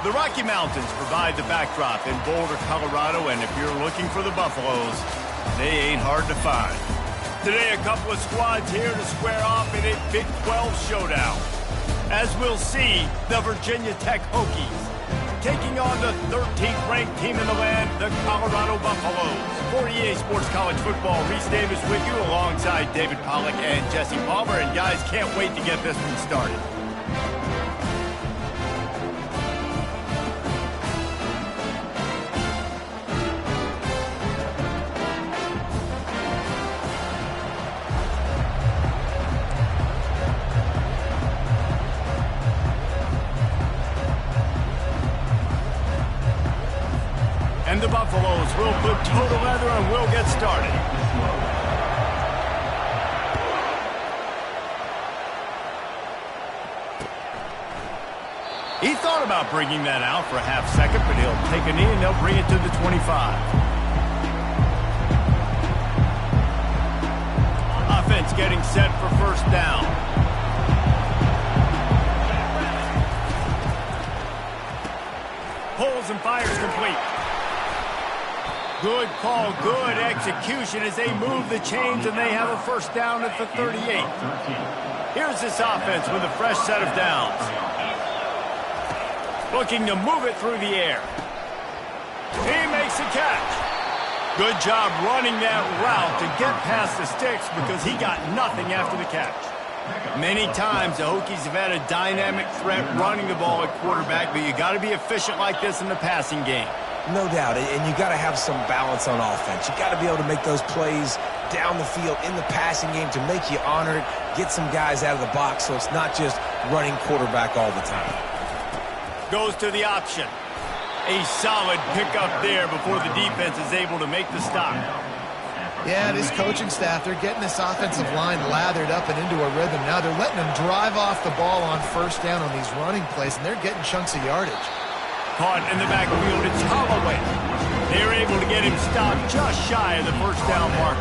The Rocky Mountains provide the backdrop in Boulder, Colorado, and if you're looking for the Buffaloes, they ain't hard to find. Today, a couple of squads here to square off in a Big 12 showdown. As we'll see, the Virginia Tech Hokies taking on the 13th-ranked team in the land, the Colorado Buffaloes. For EA Sports College Football, Reese Davis with you alongside David Pollack and Jesse Palmer. And guys, can't wait to get this one started. And the Buffaloes will put total leather and we'll get started. He thought about bringing that out for a half second, but he'll take a knee and they'll bring it to the 25. Offense getting set for first down. Pulls and fires complete. Good call, good execution as they move the chains and they have a first down at the 38. Here's this offense with a fresh set of downs. Looking to move it through the air. He makes a catch. Good job running that route to get past the sticks because he got nothing after the catch. Many times the Hokies have had a dynamic threat running the ball at quarterback, but you got to be efficient like this in the passing game. No doubt, and you got to have some balance on offense. You got to be able to make those plays down the field in the passing game to make you honor it, get some guys out of the box so it's not just running quarterback all the time. Goes to the option. A solid pickup there before the defense is able to make the stop. Yeah, this coaching staff, they're getting this offensive line lathered up and into a rhythm. Now they're letting them drive off the ball on first down on these running plays, and they're getting chunks of yardage. Caught in the backfield, it's Holloway. They're able to get him stopped just shy of the first down marker.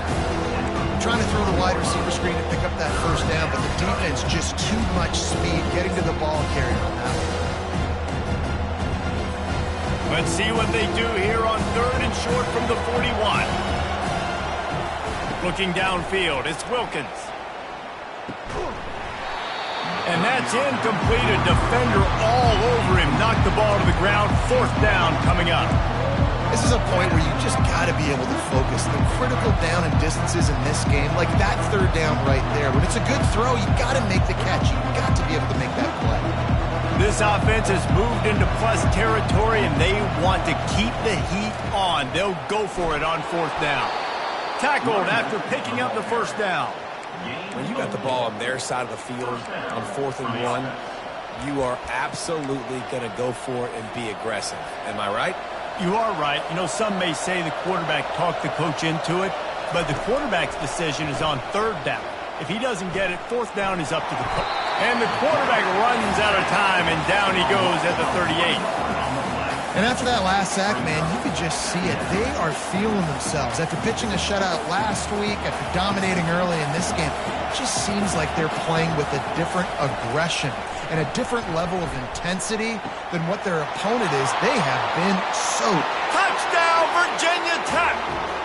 Trying to throw the wide receiver screen and pick up that first down, but the defense just too much speed getting to the ball carrier on that one. Let's see what they do here on third and short from the 41. Looking downfield, it's Wilkins. And that's incomplete. A defender all over him. Knocked the ball to the ground. Fourth down coming up. This is a point where you just got to be able to focus. The critical down and distances in this game, like that third down right there. When it's a good throw, you got to make the catch. You got to be able to make that play. This offense has moved into plus territory, and they want to keep the heat on. They'll go for it on fourth down. Tackled after picking up the first down. When you got the ball on their side of the field on 4th and 1, you are absolutely going to go for it and be aggressive. Am I right? You are right. You know, some may say the quarterback talked the coach into it, but the quarterback's decision is on third down. If he doesn't get it, fourth down is up to the coach. And the quarterback runs out of time, and down he goes at the 38. And after that last sack, man, you could just see it. They are feeling themselves. After pitching a shutout last week, after dominating early in this game, it just seems like they're playing with a different aggression and a different level of intensity than what their opponent is. They have been so... Touchdown, Virginia Tech!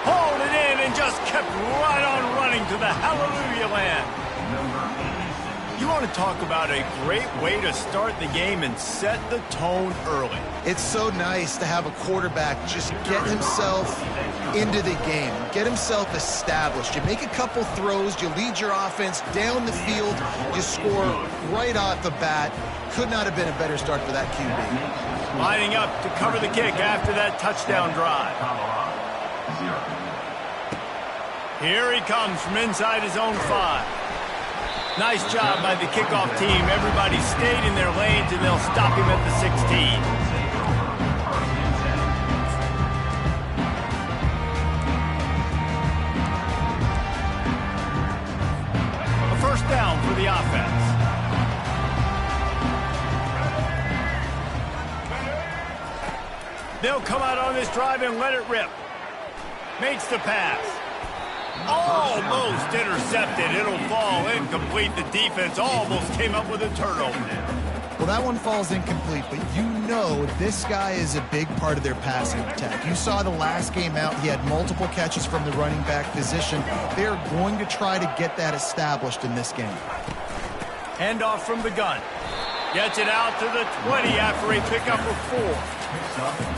Hauled it in and just kept right on running to the hallelujah land. You want to talk about a great way to start the game and set the tone early. It's so nice to have a quarterback just get himself into the game, get himself established. You make a couple throws, you lead your offense down the field, you score right off the bat. Could not have been a better start for that QB. Lining up to cover the kick after that touchdown drive. Here he comes from inside his own 5. Nice job by the kickoff team. Everybody stayed in their lanes, and they'll stop him at the 16. A first down for the offense. They'll come out on this drive and let it rip. Makes the pass. Almost intercepted. It'll fall incomplete. The defense almost came up with a turnover. Well, that one falls incomplete, but you know this guy is a big part of their passing attack. You saw the last game out, he had multiple catches from the running back position. They're going to try to get that established in this game. Handoff from the gun. Gets it out to the 20 after a pickup of 4.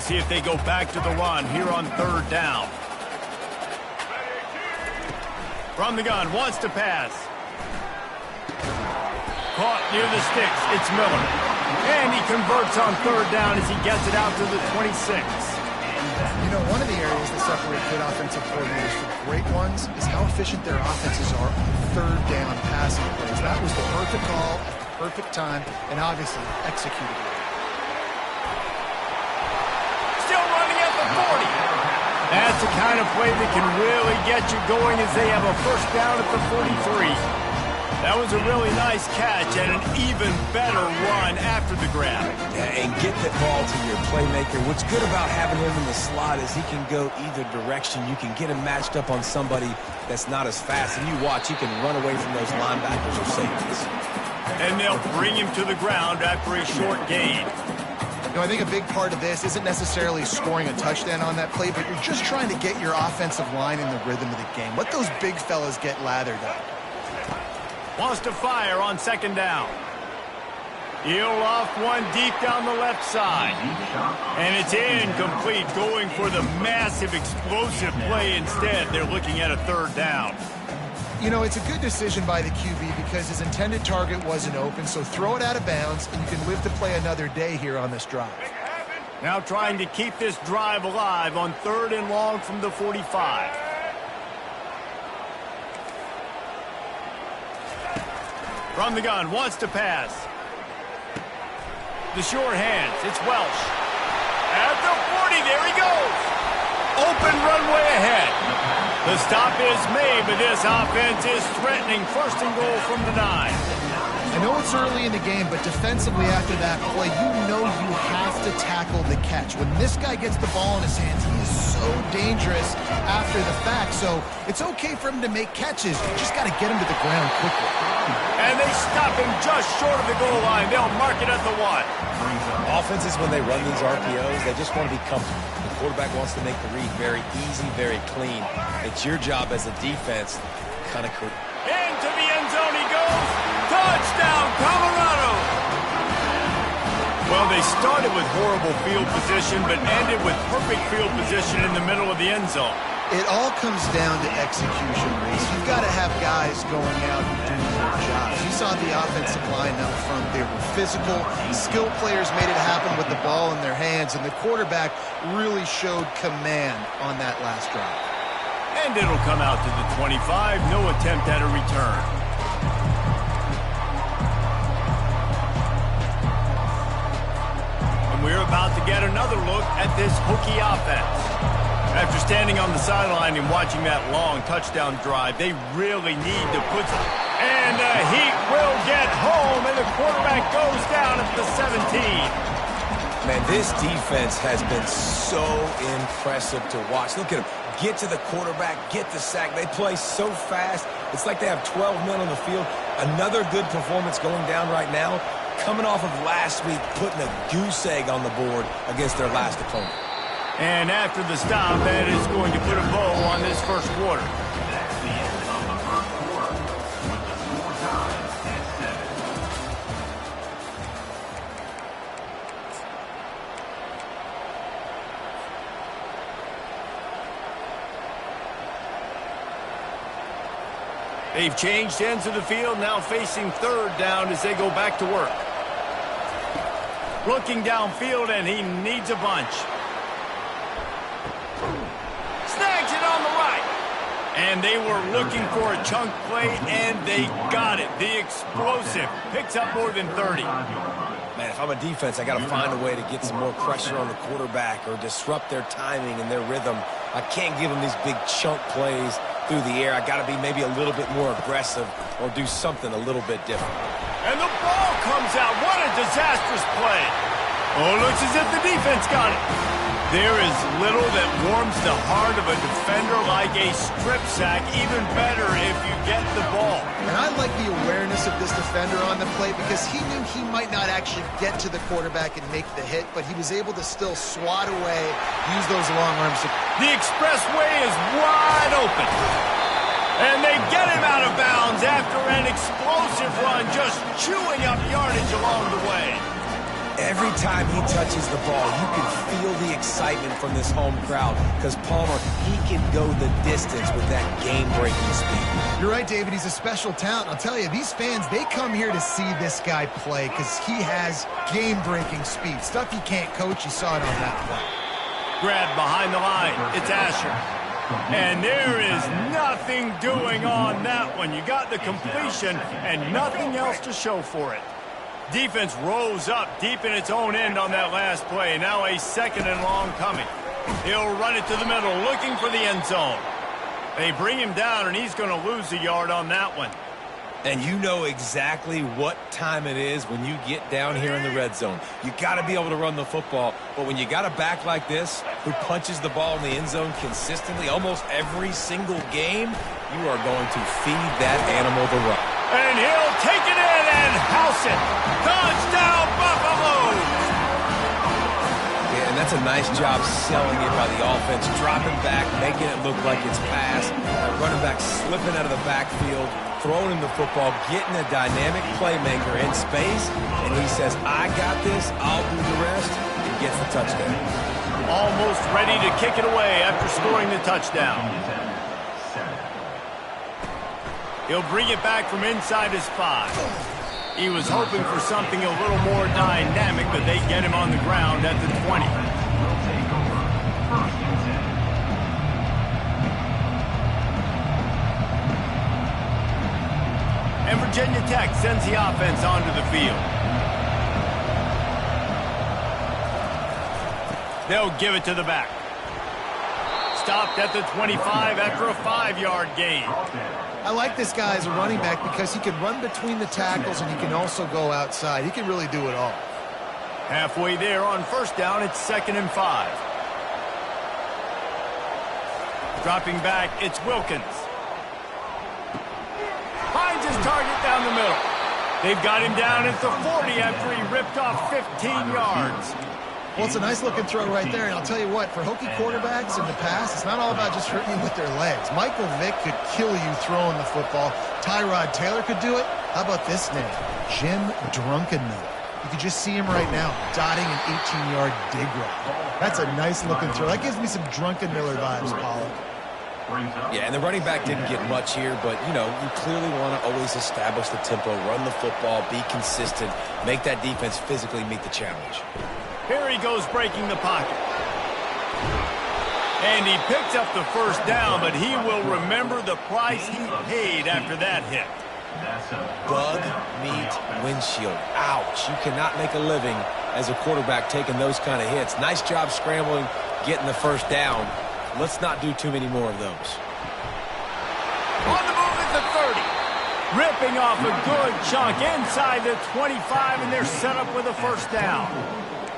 See if they go back to the run here on 3rd down. From the gun, wants to pass. Caught near the sticks, it's Miller. And he converts on 3rd down as he gets it out to the 26. You know, one of the areas that separate good offensive coordinators from great ones is how efficient their offenses are on 3rd down passing plays. That was the perfect call at the perfect time, and obviously executed it. 40. That's the kind of play that can really get you going as they have a 1st down at the 43. That was a really nice catch and an even better run after the grab. Yeah, and get that ball to your playmaker. What's good about having him in the slot is he can go either direction. You can get him matched up on somebody that's not as fast, and you watch, he can run away from those linebackers or safeties. And they'll bring him to the ground after a short gain. You know, I think a big part of this isn't necessarily scoring a touchdown on that play, but you're just trying to get your offensive line in the rhythm of the game. Let those big fellas get lathered up. Wants to fire on 2nd down. He'll off one deep down the left side. And it's incomplete, going for the massive explosive play instead. They're looking at a 3rd down. You know, it's a good decision by the QB because his intended target wasn't open, so throw it out of bounds, and you can live to play another day here on this drive. Now trying to keep this drive alive on 3rd and long from the 45. From the gun, wants to pass. The short hands, it's Welsh. At the 40, there he goes. Open runway ahead. The stop is made, but this offense is threatening 1st and goal from the 9. I know it's early in the game, but defensively after that play, you know you have to tackle the catch. When this guy gets the ball in his hands, he is so dangerous after the fact. So it's okay for him to make catches. You just got to get him to the ground quickly. And they stop him just short of the goal line. They'll mark it at the 1. Offenses, when they run these RPOs, they just want to be comfortable. The quarterback wants to make the read very easy, very clean. It's your job as a defense kind of into the end zone he goes. Touchdown, Colorado! Well, they started with horrible field position, but ended with perfect field position in the middle of the end zone. It all comes down to execution, Reese. You've got to have guys going out and doing their jobs. You saw the offensive line out front. They were physical. Skilled players made it happen with the ball in their hands, and the quarterback really showed command on that last drive. And it'll come out to the 25. No attempt at a return. And we're about to get another look at this Hokie offense. After standing on the sideline and watching that long touchdown drive, they really need to put some... And the Heat will get home, and the quarterback goes down at the 17. Man, this defense has been so impressive to watch. Look at them. Get to the quarterback, get the sack. They play so fast. It's like they have 12 men on the field. Another good performance going down right now. Coming off of last week, putting a goose egg on the board against their last opponent. And after the stop, that is going to put a bow on this 1st quarter. That's the end of the 1st quarter with the score tied at 7. They've changed ends of the field, now facing 3rd down as they go back to work. Looking downfield, and he needs a bunch. Snags it on the right. And they were looking for a chunk play, and they got it. The explosive picks up more than 30. Man, if I'm a defense, I got to find a way to get some more pressure on the quarterback or disrupt their timing and their rhythm. I can't give them these big chunk plays through the air. I got to be maybe a little bit more aggressive or do something a little bit different. And the ball comes out. What a disastrous play. Oh, looks as if the defense got it. There is little that warms the heart of a defender like a strip sack, even better if you get the ball. And I like the awareness of this defender on the play because he knew he might not actually get to the quarterback and make the hit, but he was able to still swat away, use those long arms. The expressway is wide open. And they get him out of bounds after an explosive run, just chewing up yardage along the way. Every time he touches the ball, you can feel the excitement from this home crowd because Palmer, he can go the distance with that game-breaking speed. You're right, David. He's a special talent. I'll tell you, these fans, they come here to see this guy play because he has game-breaking speed. Stuff you can't coach. You saw it on that play. Grab behind the line. It's Asher. And there is nothing doing on that one. You got the completion and nothing else to show for it. Defense rose up deep in its own end on that last play. Now a second and long coming. He'll run it to the middle, looking for the end zone. They bring him down, and he's going to lose a yard on that one. And you know exactly what time it is when you get down here in the red zone. You got to be able to run the football. But when you got a back like this who punches the ball in the end zone consistently almost every single game, you are going to feed that animal the run. And he'll take it in and house it. Touchdown, Buffaloes! Yeah, and that's a nice job selling it by the offense, dropping back, making it look like it's passed. Running back slipping out of the backfield, throwing him the football, getting a dynamic playmaker in space, and he says, I got this, I'll do the rest, and gets the touchdown. Almost ready to kick it away after scoring the touchdown. He'll bring it back from inside his 5. He was hoping for something a little more dynamic, but they get him on the ground at the 20. And Virginia Tech sends the offense onto the field. They'll give it to the back. Stopped at the 25 after a 5-yard gain. I like this guy as a running back because he can run between the tackles and he can also go outside. He can really do it all. Halfway there on first down, it's 2nd and 5. Dropping back, it's Wilkins. Finds his target down the middle. They've got him down at the 40 after he ripped off 15 yards. Well, it's a nice-looking throw right there, and I'll tell you what, for Hokie quarterbacks in the past, it's not all about just hurting you with their legs. Michael Vick could kill you throwing the football. Tyrod Taylor could do it. How about this name? Jim Druckenmiller. You can just see him right now, dotting an 18-yard dig route. That's a nice-looking throw. That gives me some Druckenmiller vibes, Pollard. Yeah, and the running back didn't get much here, but, you know, you clearly want to always establish the tempo, run the football, be consistent, make that defense physically meet the challenge. Here he goes breaking the pocket. And he picks up the first down, but he will remember the price he paid after that hit. Bug meat windshield. Ouch. You cannot make a living as a quarterback taking those kind of hits. Nice job scrambling, getting the first down. Let's not do too many more of those. On the move at the 30. Ripping off a good chunk inside the 25, and they're set up with a first down.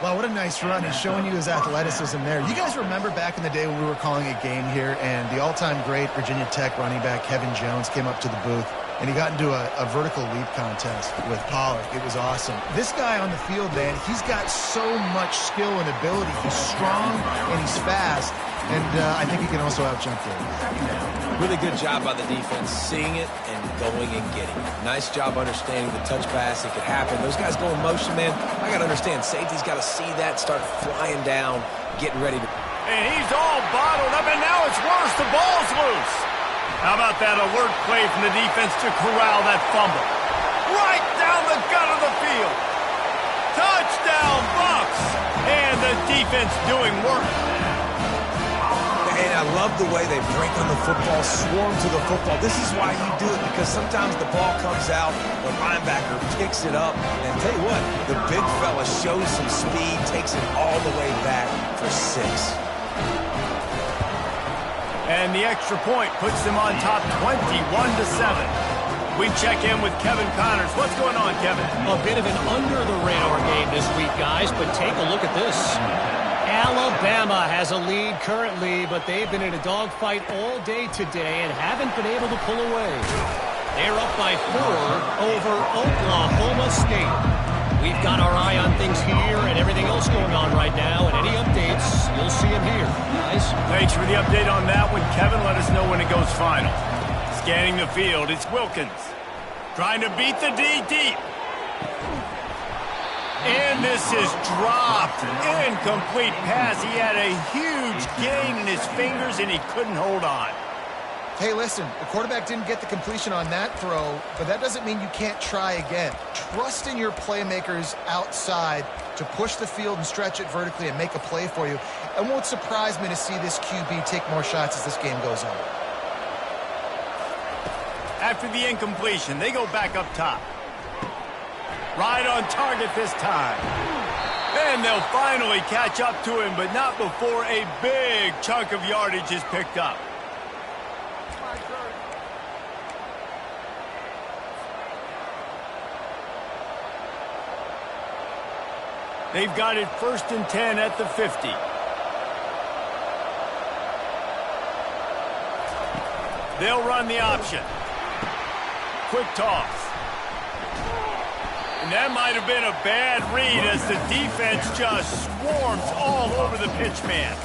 Wow, what a nice run. He's showing you his athleticism there. You guys remember back in the day when we were calling a game here and the all-time great Virginia Tech running back Kevin Jones came up to the booth and he got into a vertical leap contest with Pollard. It was awesome. This guy on the field, man, he's got so much skill and ability. He's strong and he's fast, and I think he can also out-jump there. Really good job by the defense, seeing it and going and getting it. Nice job understanding the touch pass. It could happen. Those guys go in motion, man. I got to understand, safety's got to see that, start flying down, getting ready to... And he's all bottled up, and now it's worse. The ball's loose. How about that alert play from the defense to corral that fumble? Right down the gut of the field. Touchdown, Bucks. And the defense doing work. And I love the way they break on the football, swarm to the football. This is why you do it, because sometimes the ball comes out, the linebacker picks it up, and tell you what, the big fella shows some speed, takes it all the way back for 6. And the extra point puts them on top 21-7. We check in with Kevin Connors. What's going on, Kevin? A bit of an under-the-radar game this week, guys, but take a look at this. Alabama has a lead currently, but they've been in a dogfight all day today and haven't been able to pull away. They're up by 4 over Oklahoma State. We've got our eye on things here and everything else going on right now, and any updates, you'll see them here. Guys? Thanks for the update on that one, Kevin. Let us know when it goes final. Scanning the field, it's Wilkins. Trying to beat the D deep. And this is dropped. Incomplete pass. He had a huge gain in his fingers, and he couldn't hold on. Hey, listen, the quarterback didn't get the completion on that throw, but that doesn't mean you can't try again. Trust in your playmakers outside to push the field and stretch it vertically and make a play for you. It won't surprise me to see this QB take more shots as this game goes on. After the incompletion, they go back up top. Right on target this time. And they'll finally catch up to him, but not before a big chunk of yardage is picked up. They've got it 1st and 10 at the 50. They'll run the option. Quick toss. And that might have been a bad read as the defense just swarms all over the pitch man.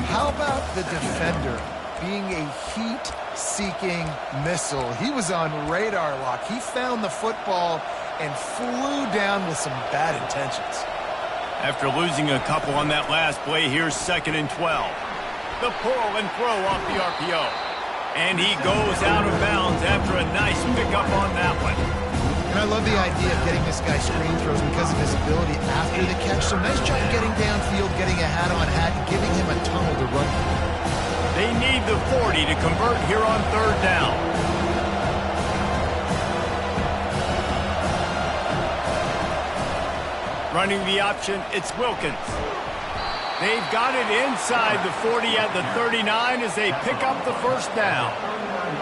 How about the defender being a heat-seeking missile? He was on radar lock. He found the football and flew down with some bad intentions. After losing a couple on that last play, here's 2nd and 12. The pull and throw off the RPO. And he goes out of bounds after a nice pickup on that one. And I love the idea of getting this guy screen throws because of his ability after the catch. So nice job getting downfield, getting a hat-on-hat, and giving him a tunnel to run. They need the 40 to convert here on 3rd down. Running the option, it's Wilkins. They've got it inside the 40 at the 39 as they pick up the 1st down.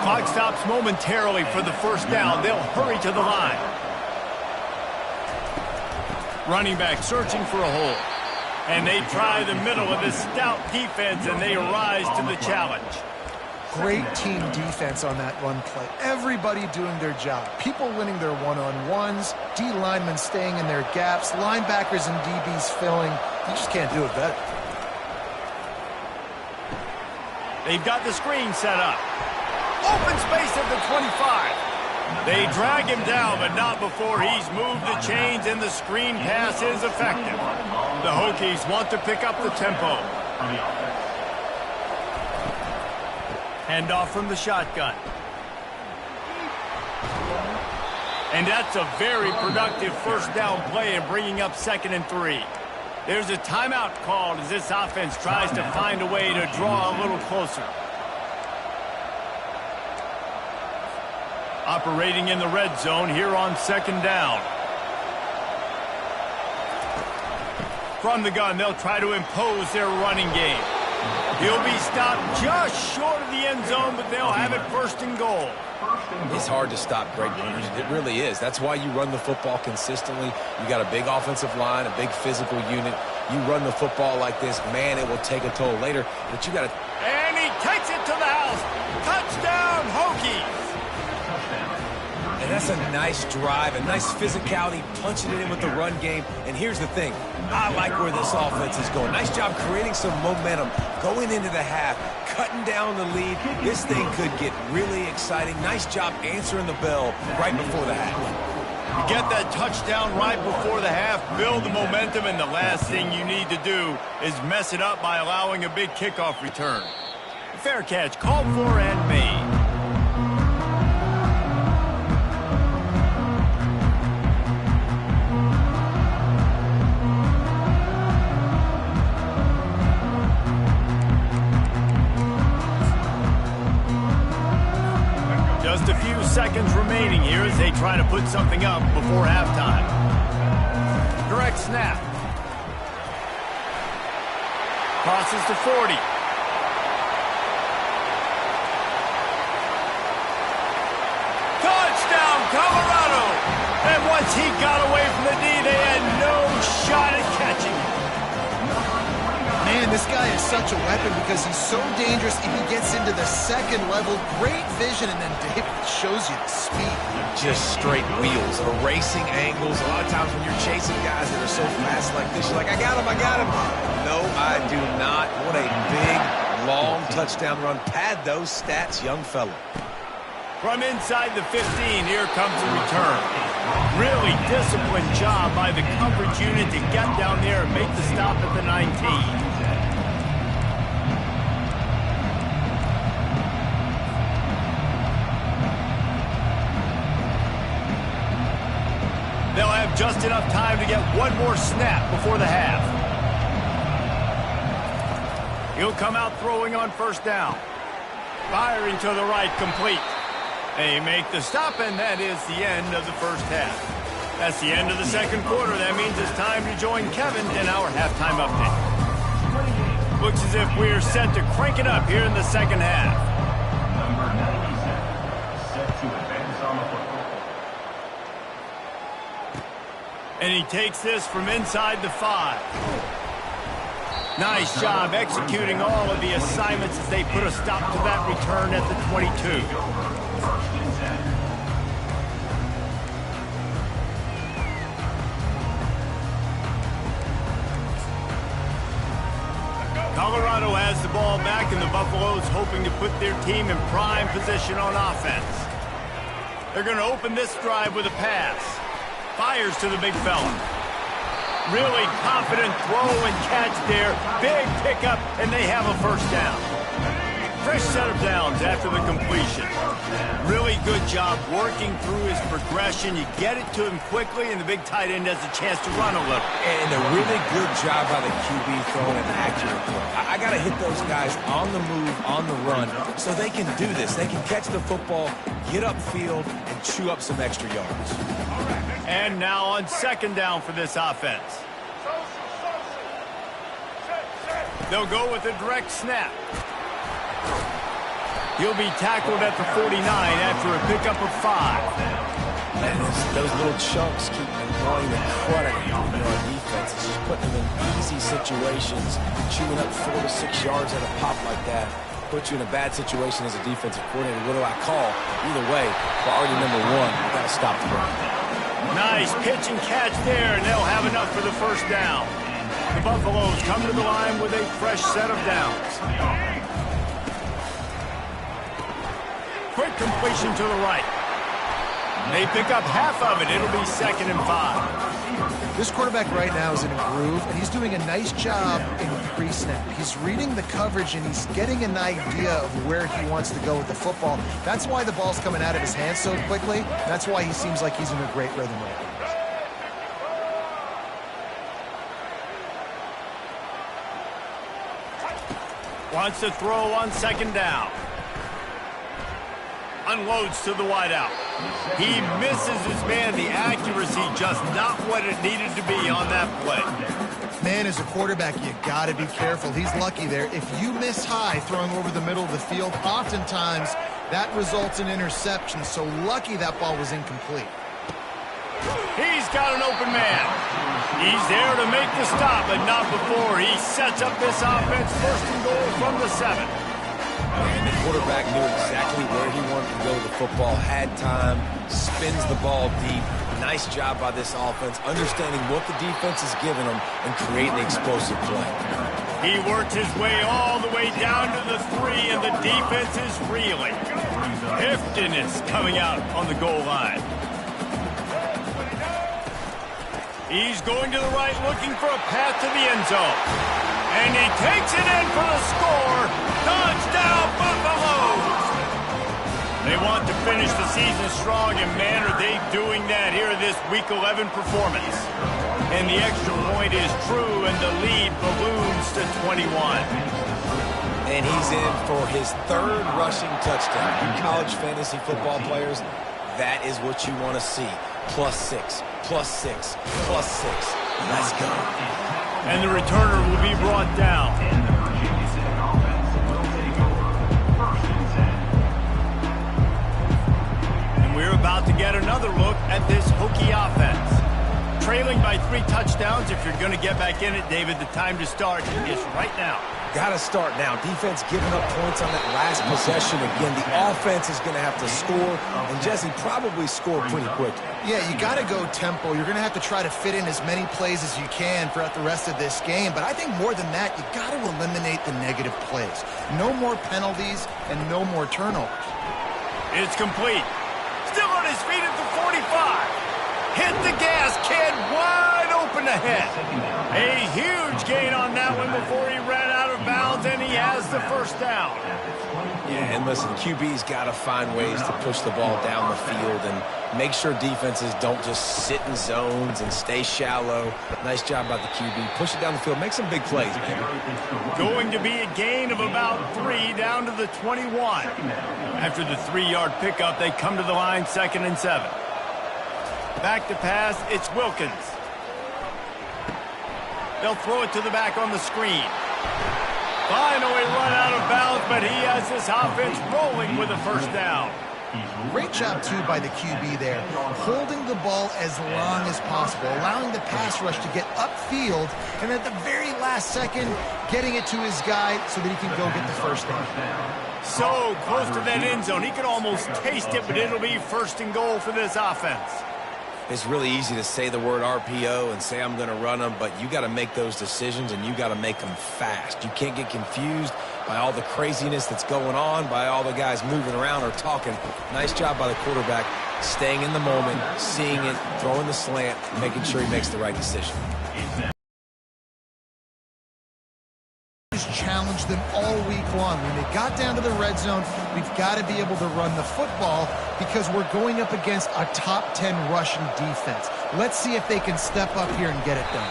Clock stops momentarily for the 1st down. They'll hurry to the line. Running back searching for a hole. And they try the middle of this stout defense, and they rise to the challenge. Great team defense on that run play. Everybody doing their job. People winning their one-on-ones, D linemen staying in their gaps, linebackers and DBs filling. You just can't do it better. They've got the screen set up. Open space at the 25. They drag him down, but not before he's moved the chains, and the screen pass is effective. The Hokies want to pick up the tempo. Handoff from the shotgun. And that's a very productive 1st down play and bringing up 2nd and 3. There's a timeout called as this offense tries to find a way to draw a little closer. Operating in the red zone here on 2nd down. From the gun, they'll try to impose their running game. He'll be stopped just short of the end zone, but they'll have it 1st and goal. It's hard to stop Greg Burners. It really is. That's why you run the football consistently. You got a big offensive line, a big physical unit. You run the football like this, man, it will take a toll later. But you got to... And he takes it to the house. Touchdown, Hokies. And that's a nice drive, a nice physicality, punching it in with the run game. And here's the thing. I like where this offense is going. Nice job creating some momentum, going into the half, cutting down the lead. This thing could get really exciting. Nice job answering the bell right before the half. You get that touchdown right before the half, build the momentum, and the last thing you need to do is mess it up by allowing a big kickoff return. Fair catch, called for and made. Just a few seconds remaining here as they try to put something up before halftime. Direct snap. Crosses to 40. Touchdown, Colorado! And once he got away from the D, they had no shot at catching him. such a weapon because he's so dangerous if he gets into the second level. Great vision, and then David shows you the speed. Just straight wheels, erasing angles. A lot of times when you're chasing guys that are so fast like this, you're like, I got him, I got him. No, I do not. What a big, long touchdown run. Pad those stats, young fella. From inside the 15, here comes the return. Really disciplined job by the coverage unit to get down there and make the stop at the 19. They'll have just enough time to get one more snap before the half. He'll come out throwing on first down. Firing to the right, complete. They make the stop, and that is the end of the first half. That's the end of the second quarter. That means it's time to join Kevin in our halftime update. Looks as if we're set to crank it up here in the second half. Number 97, set to advance on the football. And he takes this from inside the 5. Nice job executing all of the assignments as they put a stop to that return at the 22. Colorado has the ball back, and the Buffaloes hoping to put their team in prime position on offense. They're going to open this drive with a pass. Fires to the big fella. Really confident throw and catch there. Big pickup, and they have a first down. Fresh set of downs after the completion. Really good job working through his progression. You get it to him quickly, and the big tight end has a chance to run a little. And a really good job by the QB throwing an accurate throw. I got to hit those guys on the move, on the run, so they can do this. They can catch the football, get upfield, and chew up some extra yards. And now on second down for this offense. They'll go with a direct snap. He'll be tackled at the 49 after a pickup of 5. And those little chunks keep annoying the crud out of our defense. It's just putting them in easy situations, chewing up 4 to 6 yards at a pop like that. Put you in a bad situation as a defensive coordinator. What do I call? Either way, priority number 1, you got to stop the run. Nice pitch and catch there, and they'll have enough for the first down. The Buffaloes come to the line with a fresh set of downs. Quick completion to the right. They pick up half of it. It'll be 2nd and 5. This quarterback right now is in a groove, and he's doing a nice job in pre-snap. He's reading the coverage, and he's getting an idea of where he wants to go with the football. That's why the ball's coming out of his hands so quickly. That's why he seems like he's in a great rhythm right now. Wants to throw on second down. Unloads to the wideout. He misses his man. The accuracy just not what it needed to be on that play. Man, as a quarterback, you got to be careful. He's lucky there. If you miss high throwing over the middle of the field, oftentimes that results in interception. So lucky that ball was incomplete. He's got an open man. He's there to make the stop, but not before. He sets up this offense, 1st and goal from the 7. And the quarterback knew exactly where he wanted to go with the football, had time, spins the ball deep. Nice job by this offense, understanding what the defense is giving them and creating the explosive play. He worked his way all the way down to the 3, and the defense is reeling. Heftiness coming out on the goal line. He's going to the right, looking for a path to the end zone. And he takes it in for the score. Touchdown, Buffaloes! They want to finish the season strong, and man, are they doing that here in this Week 11 performance. And the extra point is true, and the lead balloons to 21. And he's in for his 3rd rushing touchdown. You college fantasy football players, that is what you want to see. +6, +6, +6. Let's go. And the returner will be brought down. And we're about to get another look at this Hokie offense. Trailing by 3 touchdowns. If you're going to get back in it, David, the time to start is right now. Got to start now. Defense giving up points on that last possession. Again, the offense is going to have to score, and Jesse probably scored pretty quick. Yeah, you got to go tempo. You're going to have to try to fit in as many plays as you can throughout the rest of this game. But I think more than that, you got to eliminate the negative plays. No more penalties and no more turnovers. It's complete. Still on his feet at the 45. Hit the gas, kid. Wide open ahead. A huge gain on that one before he ran out of bounds, and he has the first down. Yeah, and listen, QB's got to find ways to push the ball down the field and make sure defenses don't just sit in zones and stay shallow. Nice job by the QB. Push it down the field. Make some big plays, baby. Going to be a gain of about 3 down to the 21. After the 3-yard pickup, they come to the line 2nd and 7. Back to pass, it's Wilkins. They'll throw it to the back on the screen. Finally run out of bounds, but he has this offense rolling with a first down. Great job, too, by the QB there. Holding the ball as long as possible, allowing the pass rush to get upfield, and at the very last second, getting it to his guy so that he can go get the first down. So close to that end zone. He could almost taste it, but it'll be 1st and goal for this offense. It's really easy to say the word RPO and say I'm going to run them, but you got to make those decisions and you got to make them fast. You can't get confused by all the craziness that's going on, by all the guys moving around or talking. Nice job by the quarterback, staying in the moment, seeing it, throwing the slant, making sure he makes the right decision. Challenged them all week long. When they got down to the red zone, we've got to be able to run the football because we're going up against a top 10 rushing defense. Let's see if they can step up here and get it done.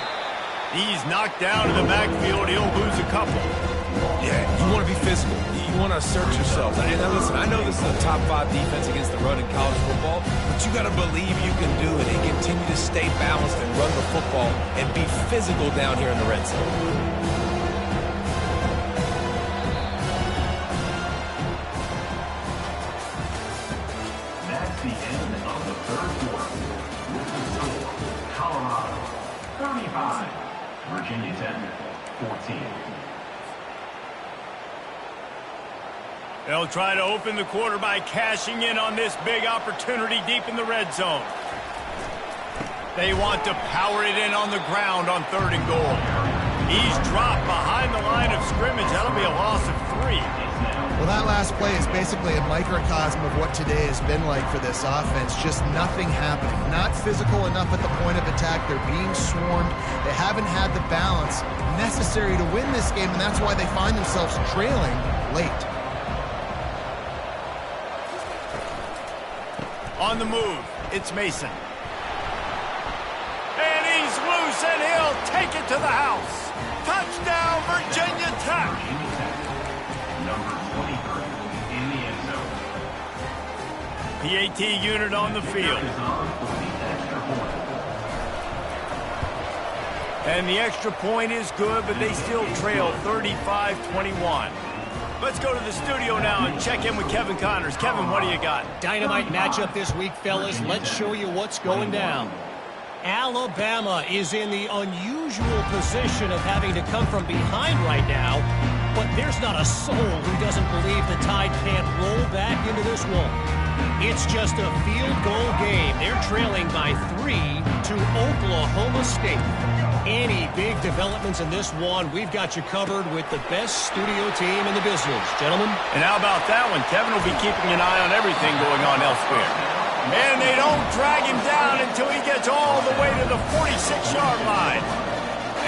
He's knocked down in the backfield. He'll lose a couple. Yeah, you want to be physical. You want to assert yourself. And now listen, I know this is a top 5 defense against the run in college football, but you got to believe you can do it and continue to stay balanced and run the football and be physical down here in the red zone. The end of the 3rd quarter. With the score, Colorado 35, Virginia Tech 14. They'll try to open the quarter by cashing in on this big opportunity deep in the red zone. They want to power it in on the ground on 3rd and goal. He's dropped behind the line of scrimmage. That'll be a loss of 3. Well, that last play is basically a microcosm of what today has been like for this offense. Just nothing happening. Not physical enough at the point of attack. They're being swarmed. They haven't had the balance necessary to win this game, and that's why they find themselves trailing late. On the move, it's Mason. And he's loose, and he'll take it to the house. Touchdown, Virginia Tech. Number 23 in the end zone. PAT unit on the field. And the extra point is good, but they still trail 35-21. Let's go to the studio now and check in with Kevin Connors. Kevin, what do you got? Dynamite matchup this week, fellas. Let's show you what's going down. Alabama is in the unusual position of having to come from behind right now, but there's not a soul who doesn't believe the Tide can't roll back into this one. It's just a field goal game. They're trailing by 3 to Oklahoma State. Any big developments in this one, we've got you covered with the best studio team in the business. Gentlemen? And how about that one? Kevin will be keeping an eye on everything going on elsewhere. And they don't drag him down until he gets all the way to the 46-yard line.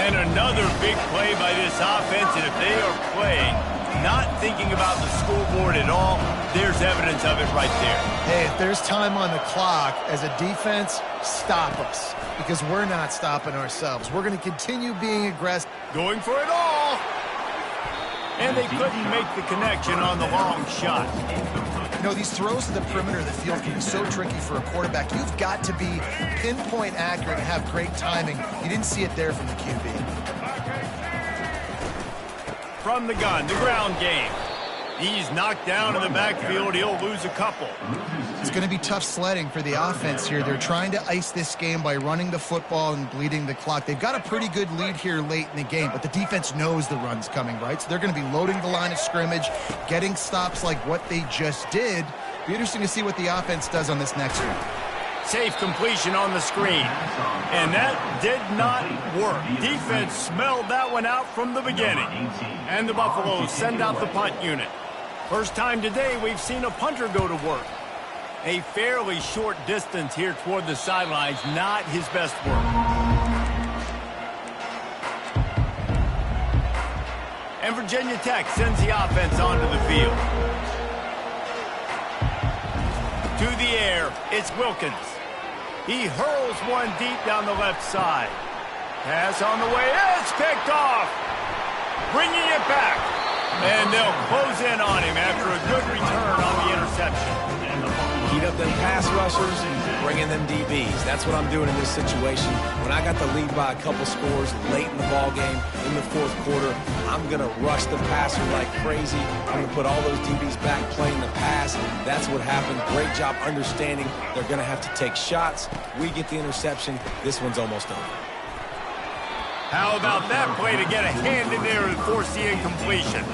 And another big play by this offense, and if they are playing, not thinking about the scoreboard at all, there's evidence of it right there. Hey, if there's time on the clock, as a defense, stop us. Because we're not stopping ourselves. We're going to continue being aggressive. Going for it all. And they couldn't make the connection on the long shot. You know, these throws to the perimeter of the field can be so tricky for a quarterback. You've got to be pinpoint accurate and have great timing. You didn't see it there from the QB. From the gun, the ground game. He's knocked down in the backfield. He'll lose a couple. It's going to be tough sledding for the offense here. They're trying to ice this game by running the football and bleeding the clock. They've got a pretty good lead here late in the game, but the defense knows the run's coming, right? So they're going to be loading the line of scrimmage, getting stops like what they just did. Be interesting to see what the offense does on this next one. Safe completion on the screen. And that did not work. Defense smelled that one out from the beginning. And the Buffaloes send out the punt unit. First time today we've seen a punter go to work. A fairly short distance here toward the sidelines, not his best work. And Virginia Tech sends the offense onto the field. To the air, it's Wilkins. He hurls one deep down the left side. Pass on the way, it's picked off. Bringing it back. And they'll close in on him after a good return on the interception. Heat up them pass rushers, bring in them DBs. That's what I'm doing in this situation. When I got the lead by a couple scores late in the ball game, in the fourth quarter, I'm going to rush the passer like crazy. I'm going to put all those DBs back playing the pass. That's what happened. Great job understanding they're going to have to take shots. We get the interception. This one's almost over. How about that play to get a hand in there and force the incompletion?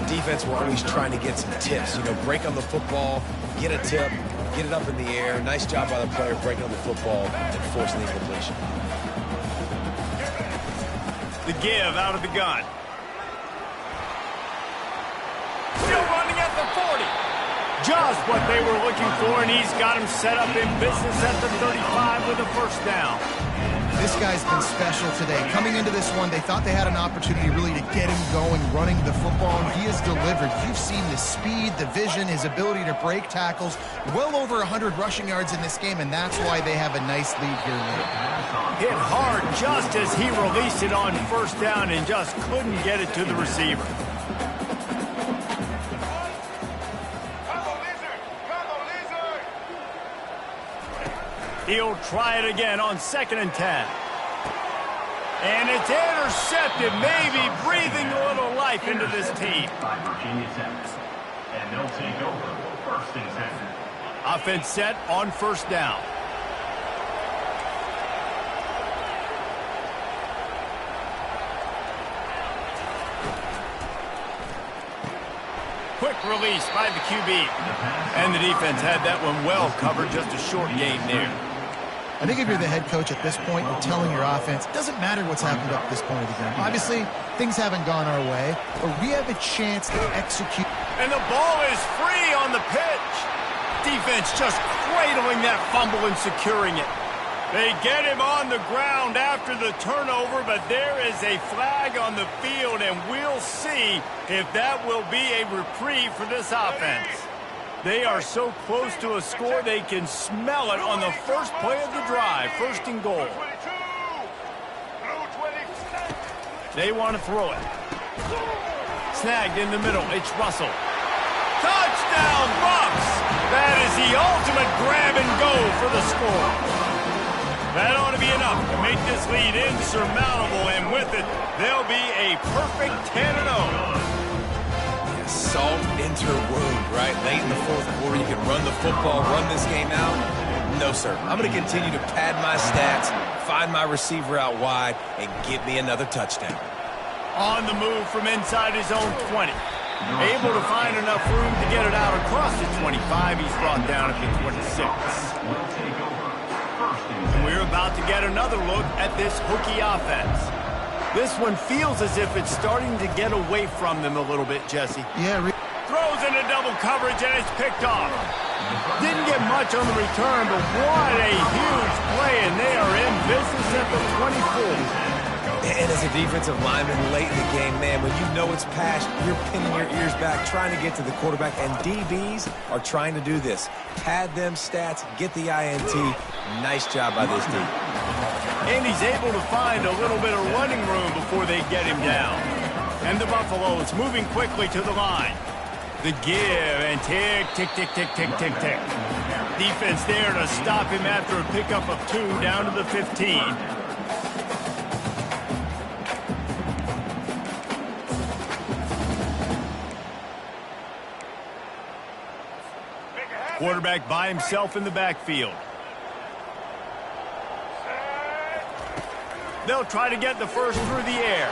Defense, we're always trying to get some tips. You know, break on the football, get a tip, get it up in the air. Nice job by the player breaking on the football and forcing the incompletion. The give out of the gun. Still running at the 40. Just what they were looking for, and he's got him set up in business at the 35 with a first down. This guy's been special today. Coming into this one, they thought they had an opportunity really to get him going, running the football, and he has delivered. You've seen the speed, the vision, his ability to break tackles. Well over 100 rushing yards in this game, and that's why they have a nice lead here late. Hit hard just as he released it on first down and just couldn't get it to the receiver. He'll try it again on 2nd and 10. And it's intercepted, maybe breathing a little life into this team. By Virginia Tech. And they'll take over 1st and 10. Offense set on first down. Quick release by the QB. And the defense had that one well covered, just a short gain there. I think if you're the head coach at this point, you're telling your offense, it doesn't matter what's happened up to this point of the game. Obviously, things haven't gone our way, but we have a chance to execute. And the ball is free on the pitch. Defense just cradling that fumble and securing it. They get him on the ground after the turnover, but there is a flag on the field, and we'll see if that will be a reprieve for this offense. They are so close to a score, they can smell it on the first play of the drive, 1st and goal. They want to throw it. Snagged in the middle, it's Russell. Touchdown, Bucks! That is the ultimate grab and go for the score. That ought to be enough to make this lead insurmountable, and with it, they'll be a perfect 10-0. Salt into wound, right? Late in the fourth quarter, you can run the football, run this game out. No, sir. I'm going to continue to pad my stats, find my receiver out wide, and get me another touchdown. On the move from inside his own 20. Able to find enough room to get it out across the 25. He's brought down at the 26. And we're about to get another look at this Hokie offense. This one feels as if it's starting to get away from them a little bit, Jesse. Yeah. Throws into double coverage, and it's picked off. Didn't get much on the return, but what a huge play, and they are in business at the 24. And as a defensive lineman late in the game, man, when you know it's passed, you're pinning your ears back, trying to get to the quarterback, and DBs are trying to do this. Pad them stats, get the INT. Nice job by this team. And he's able to find a little bit of running room before they get him down. And the Buffaloes moving quickly to the line. The give, and tick, tick, tick, tick, tick, tick, tick. Defense there to stop him after a pickup of 2 down to the 15. Quarterback by himself in the backfield. They'll try to get the first through the air.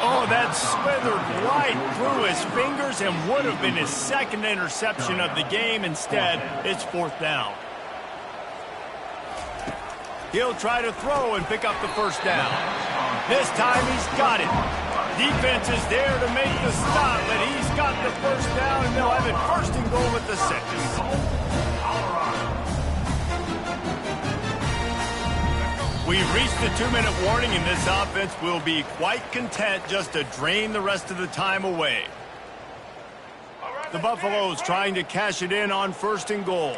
Oh, that slithered right through his fingers and would have been his second interception of the game. Instead, it's fourth down. He'll try to throw and pick up the first down. This time he's got it. Defense is there to make the stop, but he's got the first down, and they'll have it first and goal at the 6. We've reached the 2-minute warning, and this offense will be quite content just to drain the rest of the time away. The Buffaloes trying to cash it in on first and goal.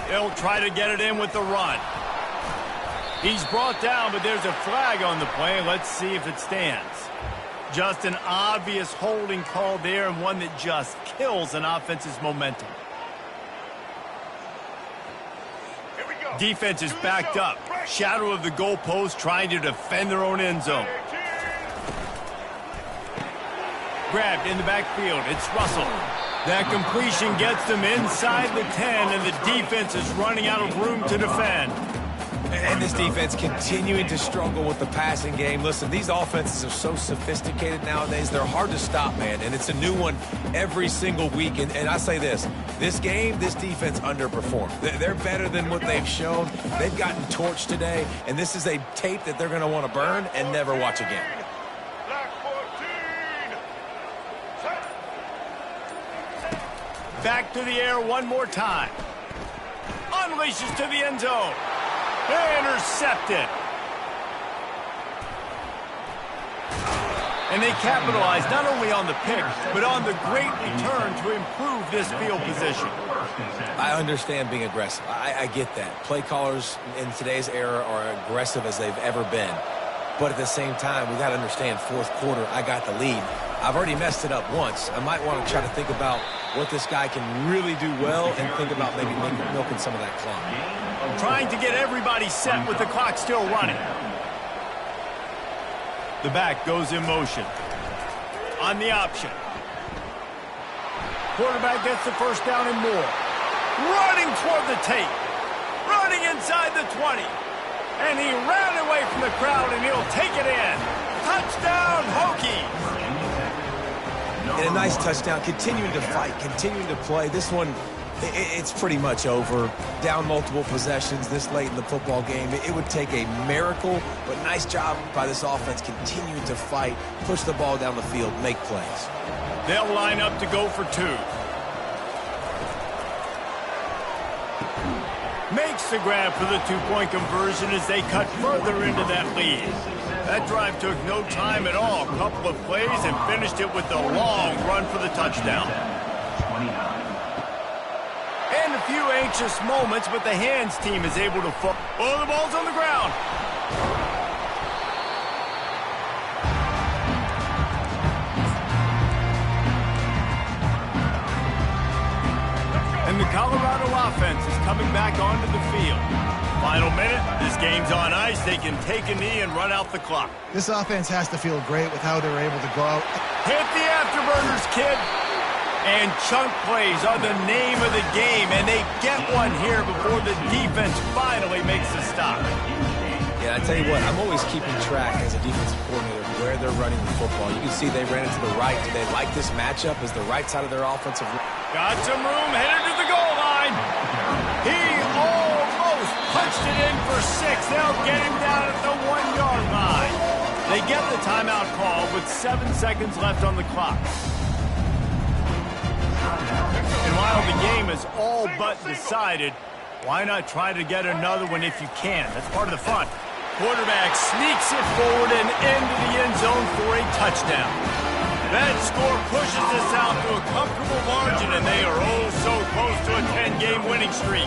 They'll try to get it in with the run. He's brought down, but there's a flag on the play. Let's see if it stands. Just an obvious holding call there, and one that just kills an offense's momentum. Defense is backed up. Shadow of the goalpost trying to defend their own end zone. Grabbed in the backfield. It's Russell. That completion gets them inside the 10, and the defense is running out of room to defend. And this defense continuing to struggle with the passing game. Listen, these offenses are so sophisticated nowadays. They're hard to stop, man. And it's a new one every single week. And I say this game, this defense underperformed. They're better than what they've shown. They've gotten torched today. And this is a tape that they're going to want to burn and never watch again. Back to the air one more time. Unleashes to the end zone. Intercepted. And they capitalize not only on the pick, but on the great return to improve this field position. I understand being aggressive. I get that. Play callers in today's era are aggressive as they've ever been. But at the same time, we got to understand fourth quarter, I got the lead. I've already messed it up once. I might want to try to think about what this guy can really do well and think about maybe milking some of that clock. Trying to get everybody set with the clock still running. The back goes in motion. On the option. Quarterback gets the first down and more. Running toward the tape. Running inside the 20. And he ran away from the crowd, and he'll take it in. Touchdown, Hokies. And a nice touchdown. Continuing to fight, continuing to play. This one, it's pretty much over. Down multiple possessions this late in the football game. It would take a miracle, but nice job by this offense continuing to fight, push the ball down the field, make plays. They'll line up to go for 2. Makes the grab for the 2-point conversion as they cut further into that lead. That drive took no time at all. A couple of plays and finished it with the long run for the touchdown. And a few anxious moments, but the hands team is able to fall. Oh, the ball's on the ground. And the Colorado offense is coming back onto the field. Final minute, this game's on ice. They can take a knee and run out the clock. This offense has to feel great with how they're able to go out. Hit the afterburners, kid. And chunk plays are the name of the game, and they get one here before the defense finally makes the stop. Yeah, I tell you what, I'm always keeping track as a defensive coordinator where they're running the football. You can see they ran it to the right. Do they like this matchup? Is the right side of their offensive line? Got some room, headed to the goal line. He almost punched it in for 6. They'll get him down at the 1-yard line. They get the timeout call with 7 seconds left on the clock. And while the game is all but decided, why not try to get another one if you can? That's part of the fun. Quarterback sneaks it forward and into the end zone for a touchdown. That score pushes this out to a comfortable margin, and they are oh so close to a 10-game winning streak.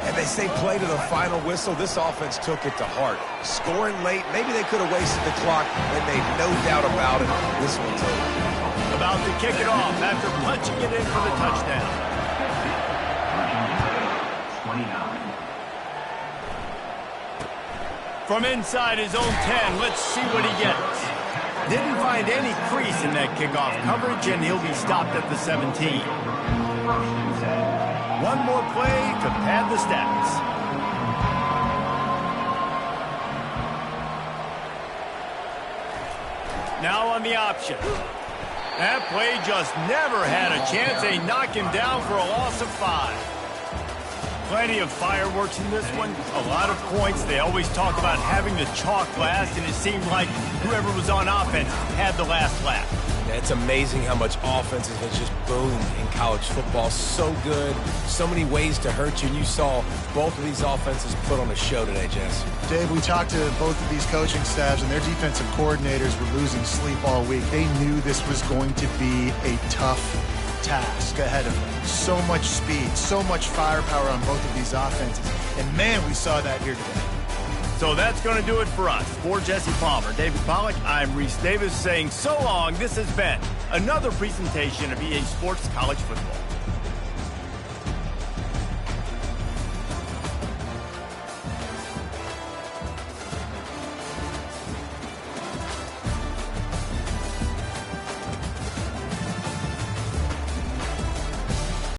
And they say play to the final whistle. This offense took it to heart. Scoring late, maybe they could have wasted the clock, and made no doubt about it. This one's over. About to kick it off after punching it in for the touchdown. 29. From inside his own 10, let's see what he gets. Didn't find any crease in that kickoff coverage, and he'll be stopped at the 17. One more play to pad the stats. Now on the option. That play just never had a chance. They knock him down for a loss of 5. Plenty of fireworks in this one. A lot of points. They always talk about having the chalk last, and it seemed like whoever was on offense had the last laugh. Yeah, it's amazing how much offenses have just boomed in college football. So good. So many ways to hurt you. And you saw both of these offenses put on a show today, Jess. Dave, we talked to both of these coaching staffs, and their defensive coordinators were losing sleep all week. They knew this was going to be a tough task ahead of them. So much speed, so much firepower on both of these offenses. And, man, we saw that here today. So that's going to do it for us. For Jesse Palmer, David Pollack, I'm Reese Davis saying so long. This has been another presentation of EA Sports College Football.